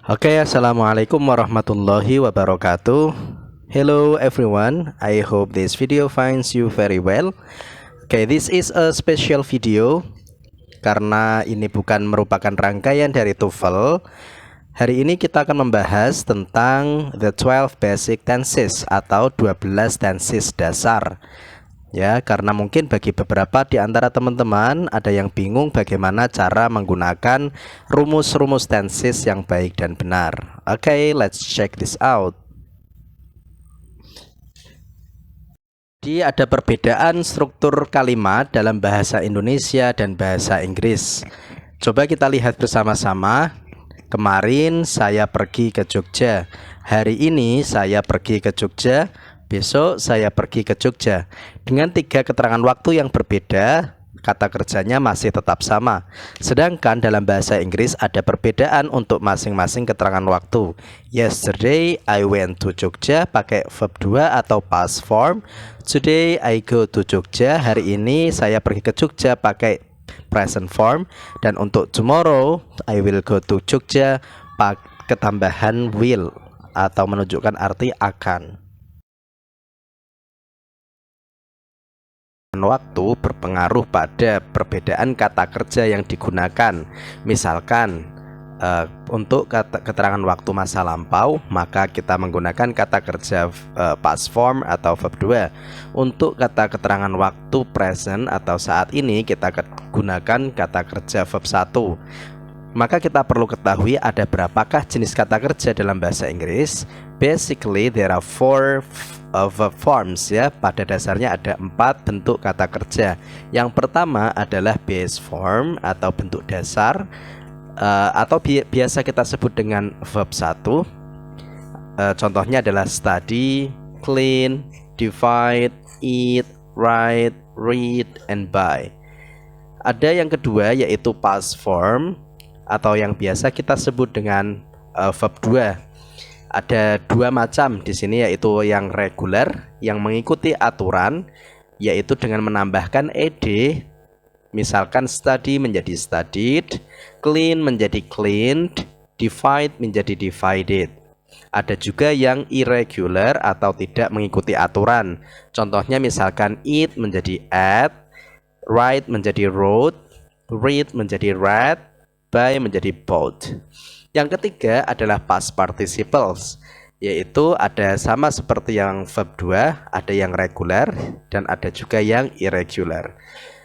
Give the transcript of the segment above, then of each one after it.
Okay, assalamualaikum warahmatullahi wabarakatuh. Hello everyone, I hope this video finds you very well. Okay, this is a special video karena ini bukan merupakan rangkaian dari TOEFL. Hari ini kita akan membahas tentang the 12 basic tenses atau 12 tenses dasar. Ya, karena mungkin bagi beberapa di antara teman-teman ada yang bingung bagaimana cara menggunakan rumus-rumus tenses yang baik dan benar. Oke, let's check this out. Jadi ada perbedaan struktur kalimat dalam bahasa Indonesia dan bahasa Inggris. Coba kita lihat bersama-sama. Kemarin saya pergi ke Jogja. Hari ini saya pergi ke Jogja. Besok saya pergi ke Jogja. Dengan 3 keterangan waktu yang berbeda, kata kerjanya masih tetap sama. Sedangkan dalam bahasa Inggris ada perbedaan untuk masing-masing keterangan waktu. Yesterday I went to Jogja pakai verb 2 atau past form. Today I go to Jogja. Hari ini saya pergi ke Jogja pakai present form. Dan untuk tomorrow I will go to Jogja pakai ketambahan will atau menunjukkan arti akan. Waktu berpengaruh pada perbedaan kata kerja yang digunakan. Misalkan untuk keterangan waktu masa lampau, maka kita menggunakan kata kerja past form atau verb 2. Untuk kata keterangan waktu present atau saat ini, kita gunakan kata kerja verb 1. Maka kita perlu ketahui ada berapakah jenis kata kerja dalam bahasa Inggris. Basically there are 4 verb forms ya. Pada dasarnya ada 4 bentuk kata kerja. Yang pertama adalah base form atau bentuk dasar, atau biasa kita sebut dengan verb 1. Contohnya adalah study, clean, divide, eat, write, read, and buy. Ada yang kedua yaitu past form atau yang biasa kita sebut dengan verb 2. Ada 2 macam di sini, yaitu yang reguler yang mengikuti aturan, yaitu dengan menambahkan ed. Misalkan study menjadi studied, clean menjadi cleaned, divide menjadi divided. Ada juga yang irregular atau tidak mengikuti aturan. Contohnya misalkan eat menjadi ate, write menjadi wrote, read menjadi read, buy menjadi bought. Yang ketiga adalah past participles, yaitu ada sama seperti yang verb 2, ada yang regular dan ada juga yang irregular.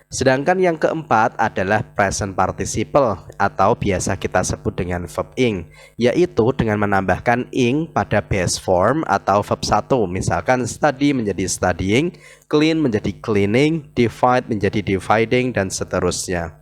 Sedangkan yang keempat adalah present participle atau biasa kita sebut dengan verb ing, yaitu dengan menambahkan ing pada base form atau verb 1. Misalkan study menjadi studying, clean menjadi cleaning, divide menjadi dividing, dan seterusnya.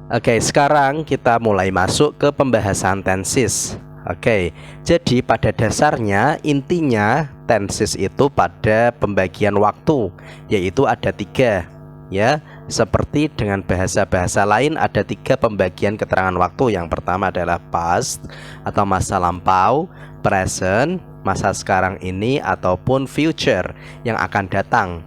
Oke, sekarang kita mulai masuk ke pembahasan tenses. Oke, jadi pada dasarnya intinya tenses itu pada pembagian waktu, yaitu ada 3 ya. Seperti dengan bahasa-bahasa lain ada 3 pembagian keterangan waktu. Yang pertama adalah past atau masa lampau, present masa sekarang ini, ataupun future yang akan datang.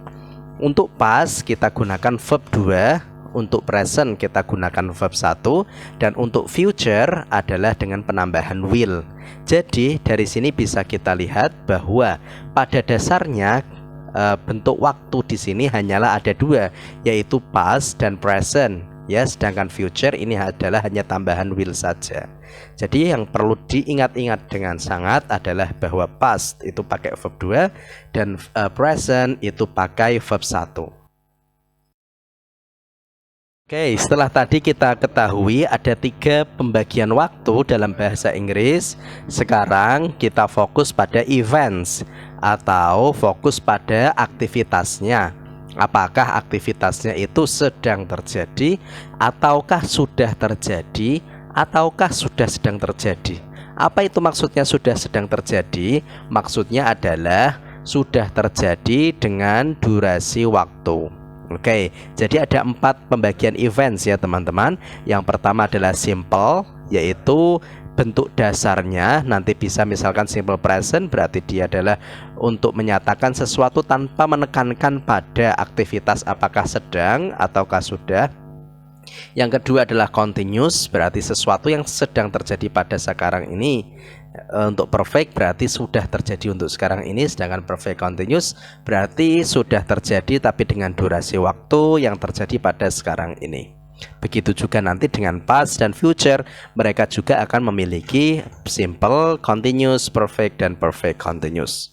Untuk past kita gunakan verb 2, untuk present kita gunakan verb 1, dan untuk future adalah dengan penambahan will. Jadi dari sini bisa kita lihat bahwa pada dasarnya bentuk waktu di sini hanyalah ada 2, yaitu past dan present ya. Sedangkan future ini adalah hanya tambahan will saja. Jadi yang perlu diingat-ingat dengan sangat adalah bahwa past itu pakai verb 2 dan present itu pakai verb 1. Oke, setelah tadi kita ketahui ada 3 pembagian waktu dalam bahasa Inggris. Sekarang kita fokus pada events atau fokus pada aktivitasnya. Apakah aktivitasnya itu sedang terjadi, ataukah sudah terjadi, ataukah sudah sedang terjadi. Apa itu maksudnya sudah sedang terjadi? Maksudnya adalah sudah terjadi dengan durasi waktu. Oke, jadi ada 4 pembagian events ya teman-teman. Yang pertama adalah simple, yaitu bentuk dasarnya nanti bisa misalkan simple present, berarti dia adalah untuk menyatakan sesuatu tanpa menekankan pada aktivitas apakah sedang ataukah sudah. Yang kedua adalah continuous, berarti sesuatu yang sedang terjadi pada sekarang ini. Untuk perfect berarti sudah terjadi untuk sekarang ini, sedangkan perfect continuous berarti sudah terjadi tapi dengan durasi waktu yang terjadi pada sekarang ini. Begitu juga nanti dengan past dan future, mereka juga akan memiliki simple, continuous, perfect, dan perfect continuous.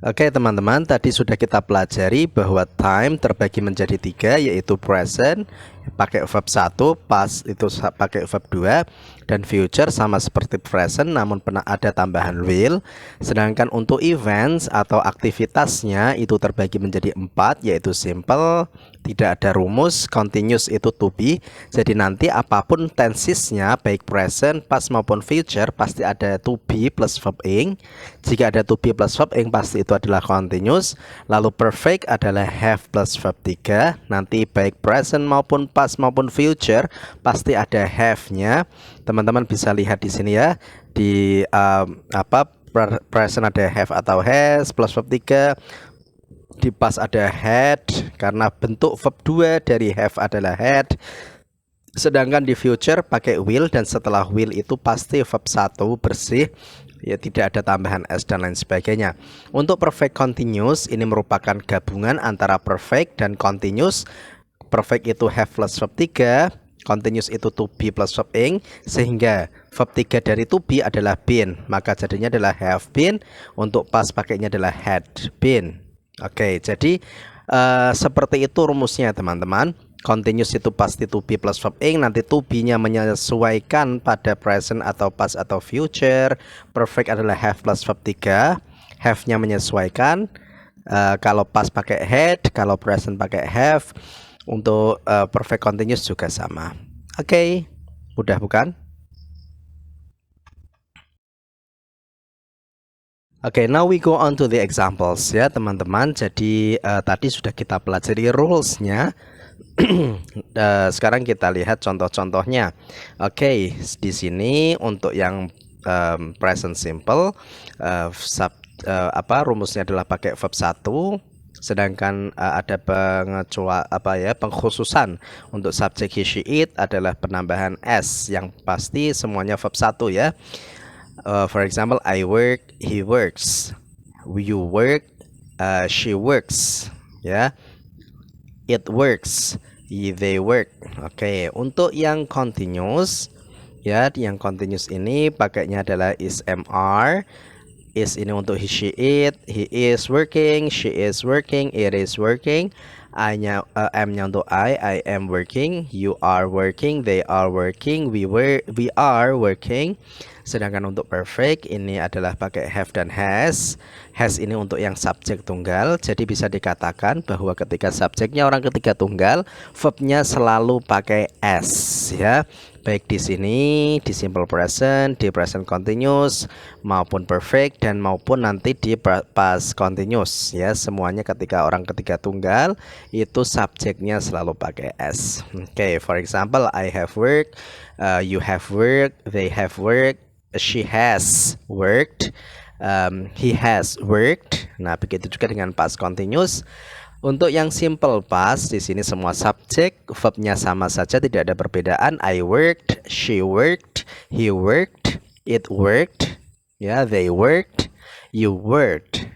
Oke teman-teman, tadi sudah kita pelajari bahwa time terbagi menjadi 3, yaitu present pakai verb 1, past itu pakai verb 2, dan future sama seperti present namun pernah ada tambahan will. Sedangkan untuk events atau aktivitasnya itu terbagi menjadi 4, yaitu simple, tidak ada rumus, continuous itu to be. Jadi nanti apapun tensesnya baik present, past maupun future pasti ada to be plus verb ing. Jika ada to be plus verb ing pasti itu adalah continuous. Lalu perfect adalah have plus verb 3. Nanti baik present maupun past maupun future pasti ada have-nya. Teman-teman bisa lihat di sini ya, di present ada have atau has plus verb 3. Di past ada had karena bentuk verb 2 dari have adalah had. Sedangkan di future pakai will, dan setelah will itu pasti verb 1 bersih, ya tidak ada tambahan s dan lain sebagainya. Untuk perfect continuous ini merupakan gabungan antara perfect dan continuous. Perfect itu have plus verb 3, continuous itu to be plus verb ing, sehingga verb 3 dari to be adalah been, maka jadinya adalah have been. Untuk past pakainya adalah had been. Oke, jadi seperti itu rumusnya teman-teman. Continuous itu pasti to be plus verb ing, nanti to be-nya menyesuaikan pada present atau past atau future. Perfect adalah have plus verb 3, have-nya menyesuaikan. Kalau past pakai had, kalau present pakai have. Untuk perfect continuous juga sama. Oke, mudah bukan? Oke, now we go on to the examples ya teman-teman. Jadi tadi sudah kita pelajari rules-nya. Sekarang kita lihat contoh-contohnya. Oke, di sini untuk yang present simple, rumusnya adalah pakai verb 1. Sedangkan ada pengkhususan untuk subjek he she it adalah penambahan s, yang pasti semuanya verb 1 ya. For example, I work, he works, you work, she works, ya. It works, they work. Oke, untuk yang continuous, ya, yang continuous ini pakainya adalah is mr. Is ini untuk he she it, he is working, she is working, it is working. I-nya am-nya untuk I am working, you are working, they are working, we are working. Sedangkan untuk perfect ini adalah pakai have dan has. Has ini untuk yang subjek tunggal. Jadi bisa dikatakan bahwa ketika subjeknya orang ketiga tunggal, verbnya selalu pakai s ya. Baik di sini di simple present, di present continuous maupun perfect, dan maupun nanti di past continuous ya. Semuanya ketika orang ketiga tunggal itu subjeknya selalu pakai s. Oke, for example, I have worked, you have worked, they have worked, she has worked, he has worked. Nah, begitu juga dengan past continuous. Untuk yang simple past di sini semua subjek, verbnya sama saja, tidak ada perbedaan. I worked, she worked, he worked, it worked, ya, they worked, you worked.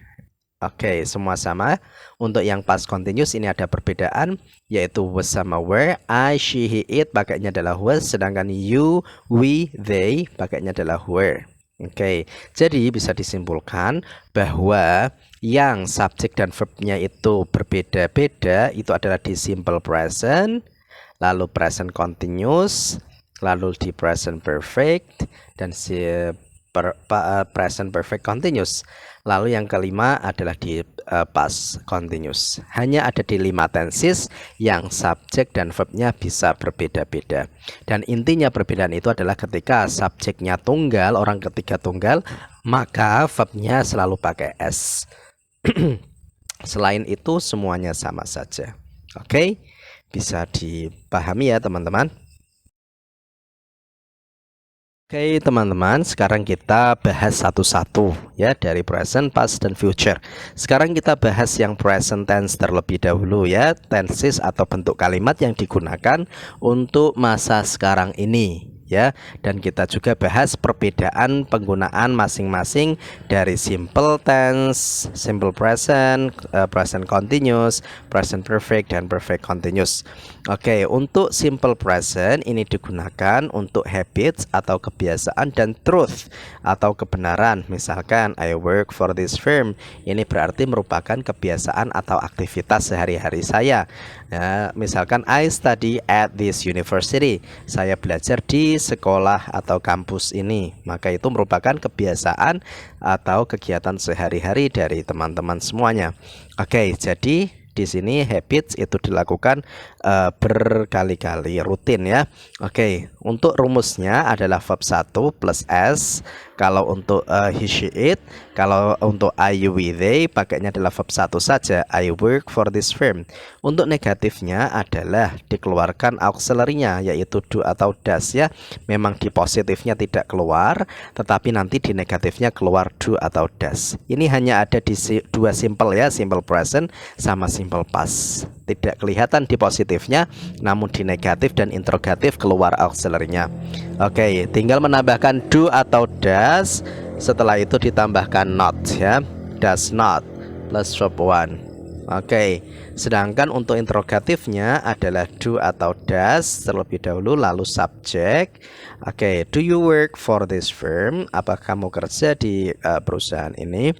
Oke, semua sama. Untuk yang past continuous ini ada perbedaan, yaitu was sama were. I, she, he, it pakainya adalah was, sedangkan you, we, they pakainya adalah were. Oke, jadi bisa disimpulkan bahwa yang subjek dan verbnya itu berbeda-beda itu adalah di simple present, lalu present continuous, lalu di present perfect, dan present perfect continuous. Lalu yang kelima adalah di past continuous. Hanya ada di 5 tenses yang subjek dan verbnya bisa berbeda-beda. Dan intinya perbedaan itu adalah ketika subjeknya tunggal, orang ketiga tunggal, maka verbnya selalu pakai s. Selain itu semuanya sama saja. Oke, bisa dipahami ya teman-teman. Oke teman-teman, sekarang kita bahas satu-satu ya dari present, past, dan future. Sekarang kita bahas yang present tense terlebih dahulu ya, tenses atau bentuk kalimat yang digunakan untuk masa sekarang ini ya. Dan kita juga bahas perbedaan penggunaan masing-masing dari simple tense, simple present, present continuous, present perfect, dan perfect continuous. Oke, untuk simple present ini digunakan untuk habits atau kebiasaan dan truth atau kebenaran. Misalkan I work for this firm. Ini berarti merupakan kebiasaan atau aktivitas sehari-hari saya. Ya, misalkan I study at this university. Saya belajar di sekolah atau kampus ini. Maka itu merupakan kebiasaan atau kegiatan sehari-hari dari teman-teman semuanya. Oke, jadi di sini habits itu dilakukan berkali-kali, rutin ya. Oke, untuk rumusnya adalah verb 1 plus s. Kalau untuk he, she, it, kalau untuk I, you, we, they pakainya adalah verb 1 saja. I work for this firm. Untuk negatifnya adalah dikeluarkan auxiliary-nya yaitu do atau does ya. Memang di positifnya tidak keluar, tetapi nanti di negatifnya keluar do atau does. Ini hanya ada di dua simple ya, simple present sama simple past. Tidak kelihatan di positifnya, namun di negatif dan interrogatif keluar auxiliary-nya. Oke, tinggal menambahkan do atau does. Setelah itu ditambahkan not ya, does not plus verb 1. Oke, sedangkan untuk interrogatifnya adalah do atau does terlebih dahulu, lalu subject. Oke, do you work for this firm? Apakah kamu kerja di perusahaan ini?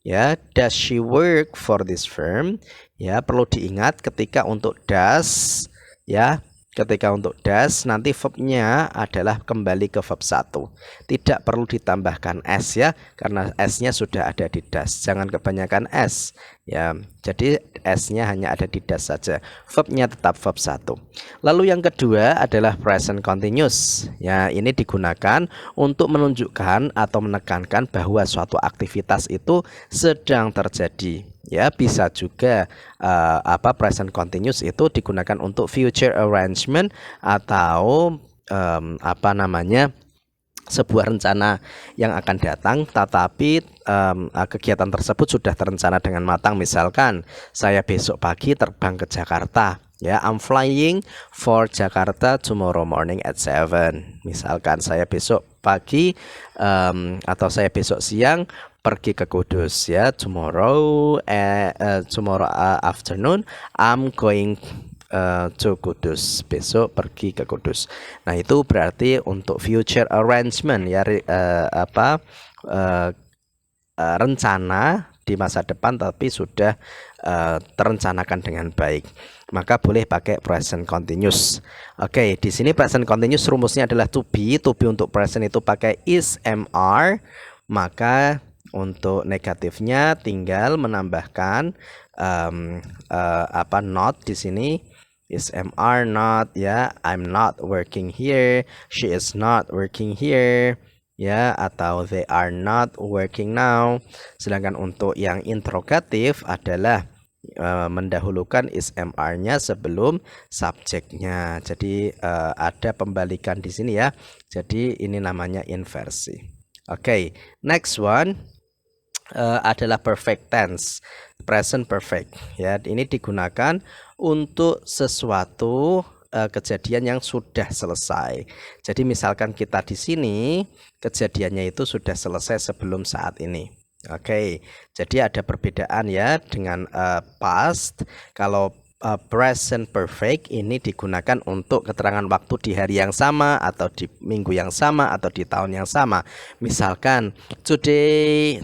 Ya, does she work for this firm? Ya, perlu diingat ketika untuk does ya, ketika untuk does nanti verbnya adalah kembali ke verb 1. Tidak perlu ditambahkan s ya, karena s-nya sudah ada di does. Jangan kebanyakan s ya. Jadi s-nya hanya ada di does saja. Verbnya tetap verb 1. Lalu yang kedua adalah present continuous. Ya, ini digunakan untuk menunjukkan atau menekankan bahwa suatu aktivitas itu sedang terjadi. Ya, bisa juga present continuous itu digunakan untuk future arrangement atau sebuah rencana yang akan datang, tetapi kegiatan tersebut sudah terencana dengan matang. Misalkan saya besok pagi terbang ke Jakarta. Ya, I'm flying for Jakarta tomorrow morning at 7. Misalkan saya besok pagi atau saya besok siang pergi ke Kudus ya, tomorrow afternoon I'm going to Kudus. Besok pergi ke Kudus. Nah, itu berarti untuk future arrangement ya, rencana di masa depan tapi sudah terencanakan dengan baik. Maka boleh pakai present continuous. Oke, di sini present continuous rumusnya adalah to be. To be untuk present itu pakai is, mr. Maka untuk negatifnya tinggal menambahkan not di sini, is mr not ya. I'm not working here, she is not working here ya, atau they are not working now. Sedangkan untuk yang interrogatif adalah mendahulukan is mr-nya sebelum subjeknya. Jadi ada pembalikan di sini ya. Jadi ini namanya inversi. Oke, next one adalah perfect tense, present perfect ya. Ini digunakan untuk sesuatu kejadian yang sudah selesai. Jadi misalkan kita di sini kejadiannya itu sudah selesai sebelum saat ini. Oke, jadi ada perbedaan ya dengan past. Kalau present perfect ini digunakan untuk keterangan waktu di hari yang sama atau di minggu yang sama atau di tahun yang sama. Misalkan today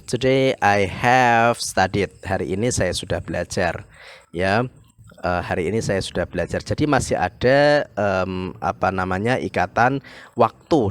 I have studied. Hari ini saya sudah belajar ya. Hari ini saya sudah belajar. Jadi masih ada ikatan waktu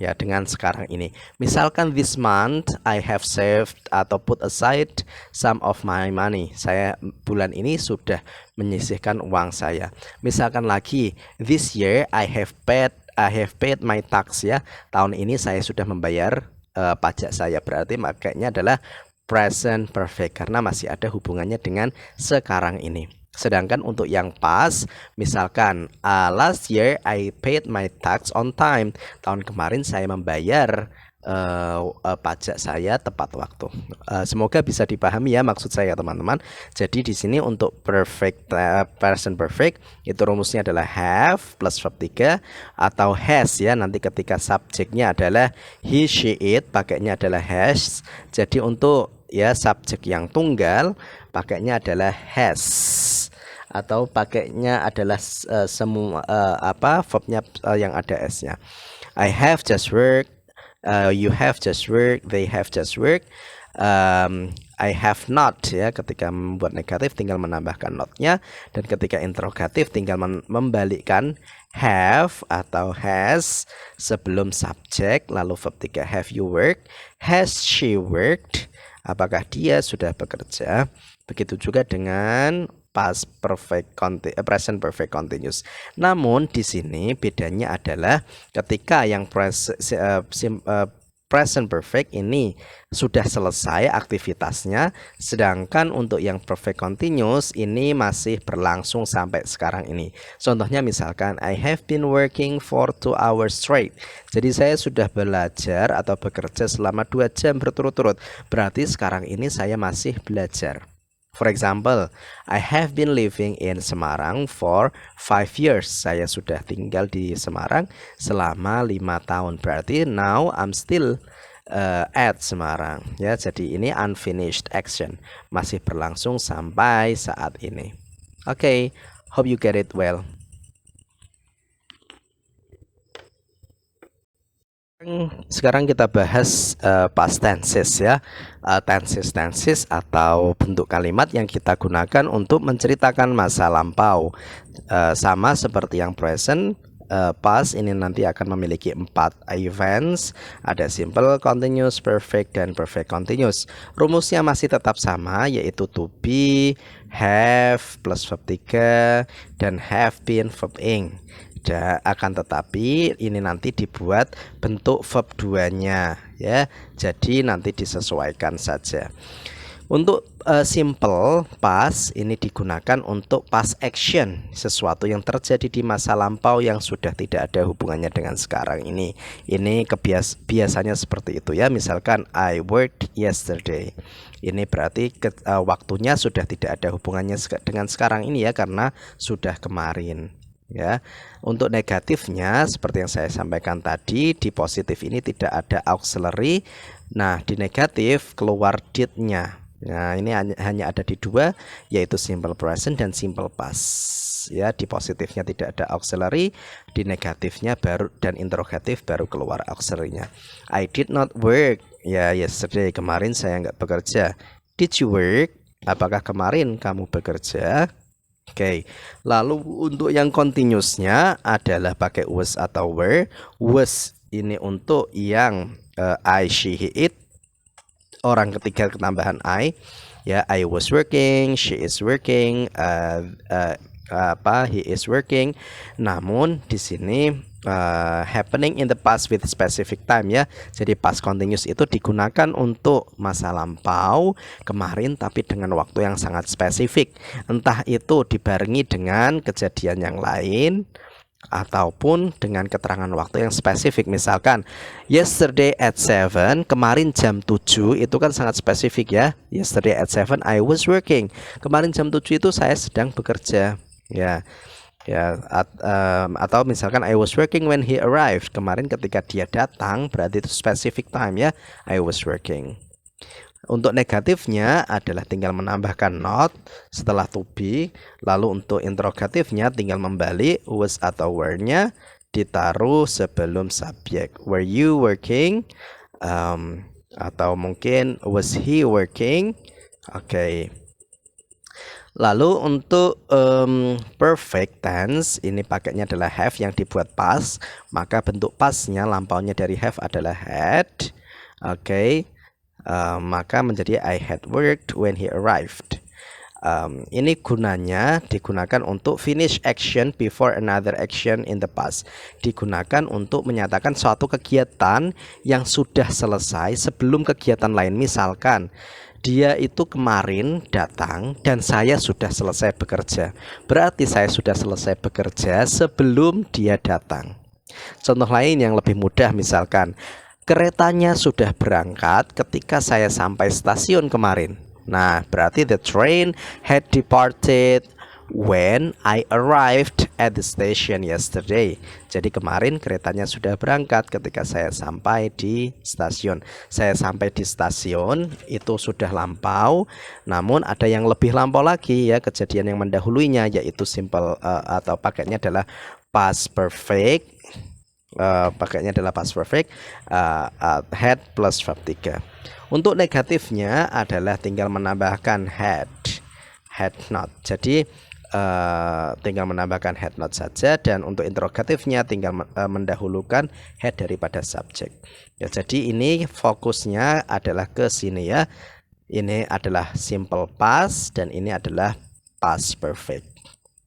ya dengan sekarang ini. Misalkan this month I have saved atau put aside some of my money. Saya bulan ini sudah menyisihkan uang saya. Misalkan lagi this year I have paid my tax ya. Tahun ini saya sudah membayar pajak saya. Berarti makanya adalah present perfect karena masih ada hubungannya dengan sekarang ini. Sedangkan untuk yang past, misalkan last year I paid my tax on time. Tahun kemarin saya membayar pajak saya tepat waktu. Semoga bisa dipahami ya maksud saya teman-teman. Jadi di sini untuk present perfect itu rumusnya adalah have plus verb 3 atau has ya. Nanti ketika subjeknya adalah he, she, it, pakainya adalah has. Jadi untuk ya subjek yang tunggal pakainya adalah has, atau pakainya adalah semua verbnya yang ada s-nya. I have just worked, you have just worked, they have just worked. I have not ya, ketika membuat negatif tinggal menambahkan not-nya, dan ketika interrogatif tinggal membalikkan have atau has sebelum subjek lalu verb 3 have you worked, has she worked, apakah dia sudah bekerja. Begitu juga dengan past perfect present perfect continuous. Namun di sini bedanya adalah ketika yang present perfect ini sudah selesai aktivitasnya, sedangkan untuk yang perfect continuous ini masih berlangsung sampai sekarang ini. Contohnya misalkan I have been working for 2 hours straight. Jadi saya sudah belajar atau bekerja selama 2 jam berturut-turut. Berarti sekarang ini saya masih belajar. For example, I have been living in Semarang for 5 years. Saya sudah tinggal di Semarang selama 5 tahun. Berarti now I'm still at Semarang. Ya, jadi ini unfinished action, masih berlangsung sampai saat ini. Okay, hope you get it well. Sekarang kita bahas past tenses ya. Tenses atau bentuk kalimat yang kita gunakan untuk menceritakan masa lampau. Sama seperti yang present, past ini nanti akan memiliki 4 events. Ada simple, continuous, perfect, dan perfect continuous. Rumusnya masih tetap sama, yaitu to be, have plus verb 3, dan have been verb ing. Akan tetapi ini nanti dibuat bentuk verb 2-nya ya. Jadi nanti disesuaikan saja. Untuk simple past ini digunakan untuk past action, sesuatu yang terjadi di masa lampau yang sudah tidak ada hubungannya dengan sekarang ini. Ini biasanya seperti itu ya. Misalkan I worked yesterday. Ini berarti waktunya sudah tidak ada hubungannya dengan sekarang ini ya, karena sudah kemarin. Ya, untuk negatifnya seperti yang saya sampaikan tadi, di positif ini tidak ada auxiliary. Nah, di negatif keluar did-nya. Nah, ini hanya ada di 2, yaitu simple present dan simple past. Ya, di positifnya tidak ada auxiliary, di negatifnya baru dan interrogatif baru keluar auxiliary-nya. I did not work. Ya, yesterday, kemarin saya nggak bekerja. Did you work? Apakah kemarin kamu bekerja? Oke, lalu untuk yang continuousnya adalah pakai was atau were. Was ini untuk yang I, she, he, it. Orang ketiga ketambahan I. Ya, I was working, she is working, he is working. Namun di sini happening in the past with specific time ya. Jadi past continuous itu digunakan untuk masa lampau kemarin tapi dengan waktu yang sangat spesifik. Entah itu dibarengi dengan kejadian yang lain ataupun dengan keterangan waktu yang spesifik. Misalkan yesterday at 7, kemarin jam 7, itu kan sangat spesifik ya. Yesterday at 7 I was working. Kemarin jam 7 itu saya sedang bekerja ya. Atau misalkan I was working when he arrived. Kemarin ketika dia datang, berarti itu specific time ya. I was working. Untuk negatifnya adalah tinggal menambahkan not setelah to be. Lalu untuk interrogatifnya tinggal membalik was atau were-nya ditaruh sebelum subjek. Were you working? Atau mungkin was he working? Oke. Lalu untuk perfect tense ini pakainya adalah have yang dibuat past, maka bentuk pastnya lampaunya dari have adalah had. Oke. Maka menjadi I had worked when he arrived. Ini gunanya digunakan untuk finish action before another action in the past. Digunakan untuk menyatakan suatu kegiatan yang sudah selesai sebelum kegiatan lain. Misalkan dia itu kemarin datang dan saya sudah selesai bekerja. Berarti saya sudah selesai bekerja sebelum dia datang. Contoh lain yang lebih mudah, misalkan keretanya sudah berangkat ketika saya sampai stasiun kemarin. Nah, berarti the train had departed when I arrived at the station yesterday. Jadi kemarin keretanya sudah berangkat ketika saya sampai di stasiun. Saya sampai di stasiun itu sudah lampau, namun ada yang lebih lampau lagi ya, kejadian yang mendahuluinya, yaitu simple atau pakainya adalah past perfect. Pakainya adalah past perfect, had plus verb 3. Untuk negatifnya adalah tinggal menambahkan had not. Jadi tinggal menambahkan had not saja, dan untuk interrogatifnya tinggal mendahulukan had daripada subjek. Ya, jadi ini fokusnya adalah ke sini ya. Ini adalah simple past dan ini adalah past perfect.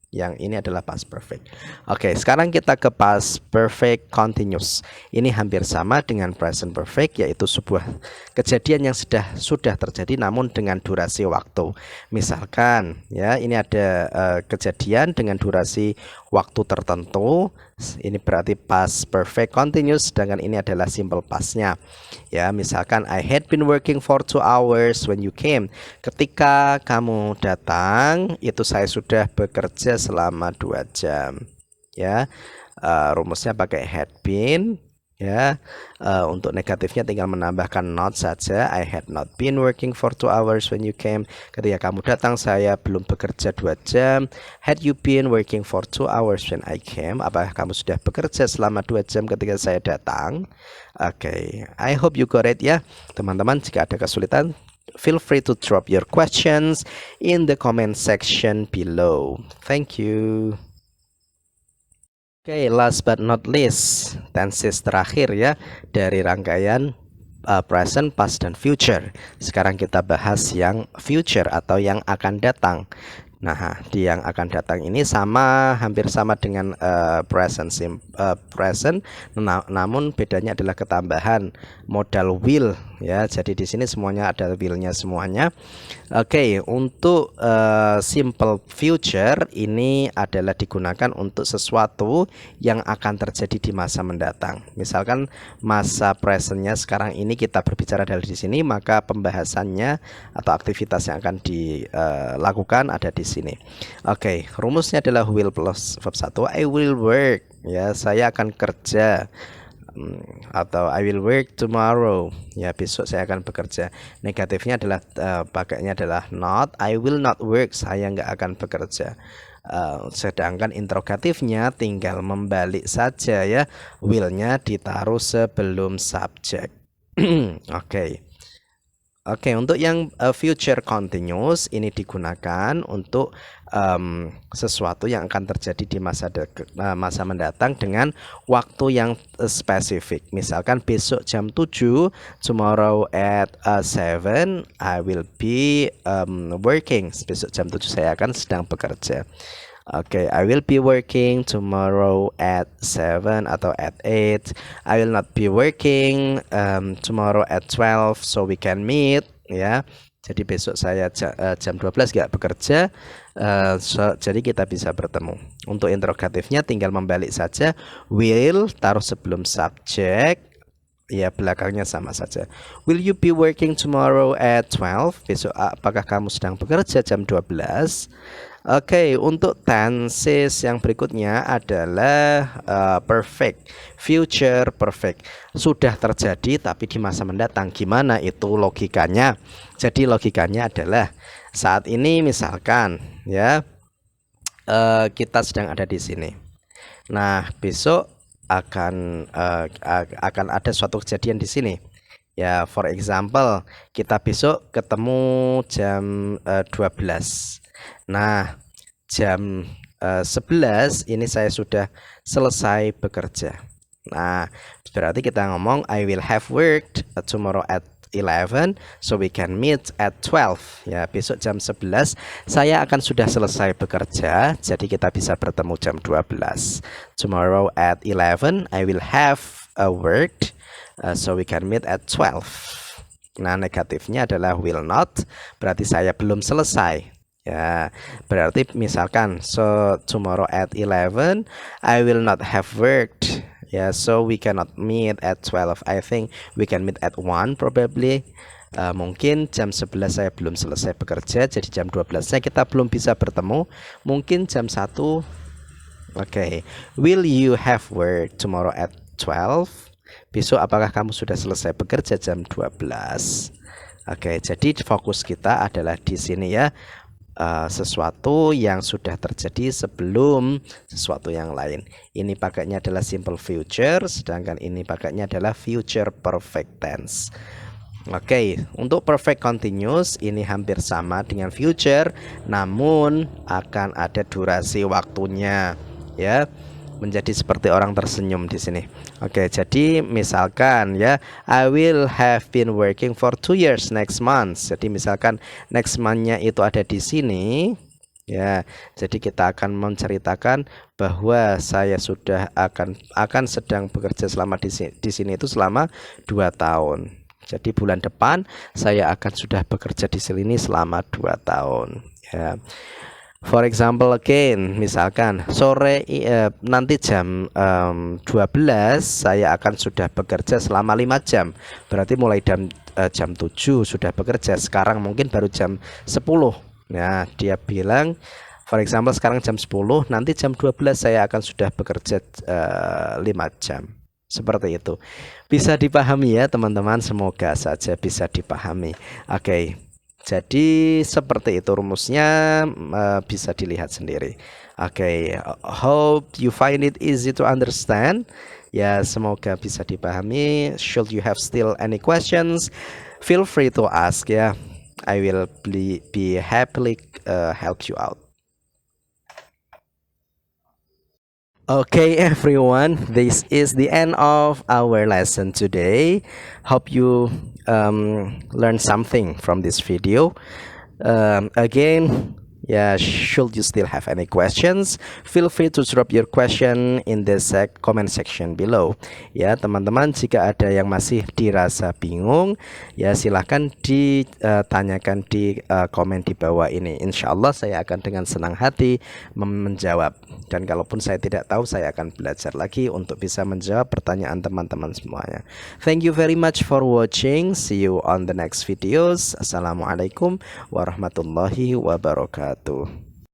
Yang ini adalah past perfect. Oke, sekarang kita ke past perfect continuous. Ini hampir sama dengan present perfect, yaitu sebuah kejadian yang sudah terjadi namun dengan durasi waktu. Misalkan ya, ini ada kejadian dengan durasi waktu tertentu. Ini berarti past perfect continuous, sedangkan ini adalah simple pastnya. Ya, misalkan I had been working for 2 hours when you came. Ketika kamu datang, itu saya sudah bekerja selama 2 jam. Ya, rumusnya pakai had been. Ya, untuk negatifnya tinggal menambahkan not saja. I had not been working for 2 hours when you came. Ketika kamu datang, saya belum bekerja 2 jam. Had you been working for 2 hours when I came? Apakah kamu sudah bekerja selama 2 jam ketika saya datang? Oke, I hope you got it ya, teman-teman. Jika ada kesulitan, feel free to drop your questions in the comment section below. Thank you. Oke, last but not least, tenses terakhir ya dari rangkaian present, past, dan future. Sekarang kita bahas yang future atau yang akan datang. Nah, di yang akan datang ini hampir sama dengan present, namun bedanya adalah ketambahan modal will ya. Jadi di sini semuanya ada will-nya semuanya. Oke, untuk simple future ini adalah digunakan untuk sesuatu yang akan terjadi di masa mendatang. Misalkan masa presentnya sekarang ini kita berbicara dari sini, maka pembahasannya atau aktivitas yang akan dilakukan ada di sini. Oke, rumusnya adalah will plus verb 1. I will work, ya, saya akan kerja. Atau I will work tomorrow, ya, besok saya akan bekerja. Negatifnya adalah pakainya adalah not. I will not work, saya nggak akan bekerja. Sedangkan interrogatifnya tinggal membalik saja ya, will-nya ditaruh sebelum subjek. Oke, untuk yang future continuous ini digunakan untuk sesuatu yang akan terjadi di masa mendatang dengan waktu yang spesifik. Misalkan besok jam 7, tomorrow at 7 I will be working. Besok jam 7 saya akan sedang bekerja. Oke, I will be working tomorrow at 7 atau at 8. I will not be working tomorrow at 12, so we can meet ya. Jadi besok saya jam 12 nggak bekerja, jadi kita bisa bertemu. Untuk interrogatifnya tinggal membalik saja, will taruh sebelum subjek, ya, belakangnya sama saja. Will you be working tomorrow at 12? Besok apakah kamu sedang bekerja jam 12? Oke, untuk tenses yang berikutnya adalah perfect, future perfect. Sudah terjadi tapi di masa mendatang. Gimana itu logikanya? Jadi logikanya adalah saat ini misalkan ya, kita sedang ada di sini. Nah, besok akan ada suatu kejadian di sini. Ya, for example, kita besok ketemu jam 12. Nah, jam 11 ini saya sudah selesai bekerja. Nah, berarti kita ngomong I will have worked tomorrow at 11, so we can meet at 12. Ya, besok jam 11 saya akan sudah selesai bekerja, jadi kita bisa bertemu jam 12. Tomorrow at 11 I will have worked, so we can meet at 12. Nah, negatifnya adalah will not, berarti saya belum selesai. Ya, berarti misalkan, so tomorrow at 11 I will not have worked. Ya, so we cannot meet at 12. I think we can meet at 1 probably. Mungkin jam 11 saya belum selesai bekerja, jadi jam 12-nya kita belum bisa bertemu. Mungkin jam 1. Oke. Will you have work tomorrow at 12? Besok apakah kamu sudah selesai bekerja jam 12? Oke, jadi fokus kita adalah di sini ya. Sesuatu yang sudah terjadi sebelum sesuatu yang lain. Ini pakainya adalah simple future, sedangkan ini pakainya adalah future perfect tense. Oke, untuk perfect continuous ini hampir sama dengan future, namun akan ada durasi waktunya, ya. Menjadi seperti orang tersenyum di sini. Oke, jadi misalkan ya, I will have been working for 2 years next month. Jadi misalkan next month-nya itu ada di sini, ya. Jadi kita akan menceritakan bahwa saya sudah akan sedang bekerja selama di sini itu selama 2 tahun. Jadi bulan depan saya akan sudah bekerja di sini selama 2 tahun, ya. For example again, misalkan sore nanti jam 12 saya akan sudah bekerja selama 5 jam. Berarti mulai jam 7 sudah bekerja, sekarang mungkin baru jam 10. Nah, dia bilang for example sekarang jam 10, nanti jam 12 saya akan sudah bekerja 5 jam. Seperti itu. Bisa dipahami ya teman-teman, semoga saja bisa dipahami. Oke. Jadi seperti itu rumusnya, bisa dilihat sendiri. Oke, hope you find it easy to understand. Ya, semoga bisa dipahami. Should you have still any questions, feel free to ask ya. I will be happily help you out. Okay, everyone, this is the end of our lesson today. Hope you learn something from this video. Again, yeah, should you still have any questions, feel free to drop your question in the comment section below. Ya, teman-teman, jika ada yang masih dirasa bingung, ya silahkan ditanyakan di komen di bawah ini. Insya Allah saya akan dengan senang hati menjawab. Dan kalaupun saya tidak tahu, saya akan belajar lagi untuk bisa menjawab pertanyaan teman-teman semuanya. Thank you very much for watching. See you on the next videos. Assalamualaikum warahmatullahi wabarakatuh.